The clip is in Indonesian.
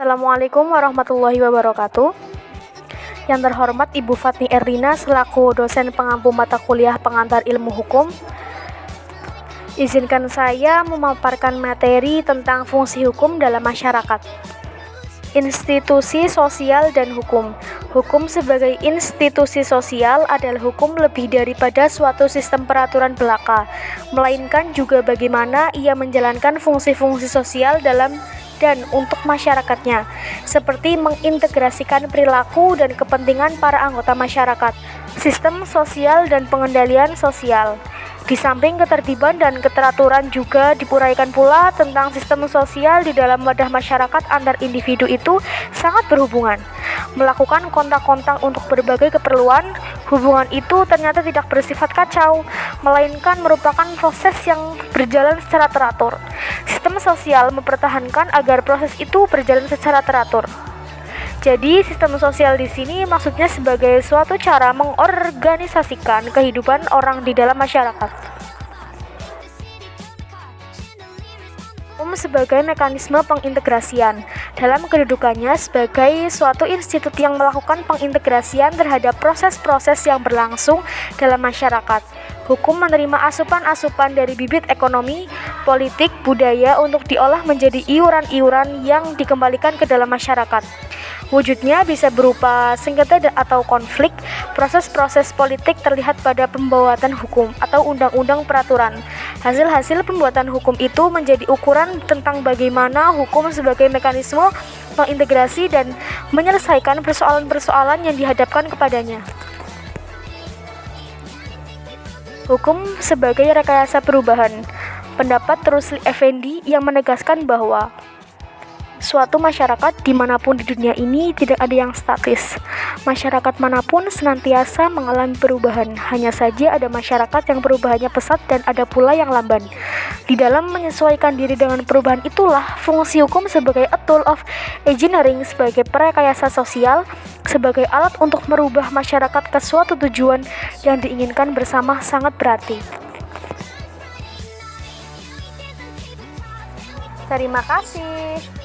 Assalamualaikum warahmatullahi wabarakatuh. Yang terhormat Ibu Fatni Erlina selaku dosen pengampu mata kuliah pengantar ilmu hukum. Izinkan saya memaparkan materi tentang fungsi hukum dalam masyarakat. Institusi sosial dan hukum. Hukum sebagai institusi sosial adalah hukum lebih daripada suatu sistem peraturan belaka, melainkan juga bagaimana ia menjalankan fungsi-fungsi sosial dalam dan untuk masyarakatnya, seperti mengintegrasikan perilaku dan kepentingan para anggota masyarakat, sistem sosial dan pengendalian sosial. Di samping ketertiban dan keteraturan juga diuraikan pula tentang sistem sosial di dalam wadah masyarakat antar individu itu sangat berhubungan. Melakukan kontak-kontak untuk berbagai keperluan, hubungan itu ternyata tidak bersifat kacau, melainkan merupakan proses yang berjalan secara teratur. Sistem sosial mempertahankan agar proses itu berjalan secara teratur. Jadi, sistem sosial di sini maksudnya sebagai suatu cara mengorganisasikan kehidupan orang di dalam masyarakat. Hukum sebagai mekanisme pengintegrasian. Dalam kedudukannya sebagai suatu institut yang melakukan pengintegrasian terhadap proses-proses yang berlangsung dalam masyarakat. Hukum menerima asupan-asupan dari bibit ekonomi, politik, budaya untuk diolah menjadi iuran-iuran yang dikembalikan ke dalam masyarakat. Wujudnya bisa berupa sengketa atau konflik. Proses-proses politik terlihat pada pembuatan hukum atau undang-undang peraturan. Hasil-hasil pembuatan hukum itu menjadi ukuran tentang bagaimana hukum sebagai mekanisme mengintegrasi dan menyelesaikan persoalan-persoalan yang dihadapkan kepadanya. Hukum sebagai rekayasa perubahan. Pendapat Rusli Effendi yang menegaskan bahwa suatu masyarakat dimanapun di dunia ini tidak ada yang statis. Masyarakat manapun senantiasa mengalami perubahan. Hanya saja ada masyarakat yang perubahannya pesat dan ada pula yang lamban. Di dalam menyesuaikan diri dengan perubahan itulah fungsi hukum sebagai a tool of engineering, sebagai perekayasa sosial, sebagai alat untuk merubah masyarakat ke suatu tujuan yang diinginkan bersama sangat berarti. Terima kasih.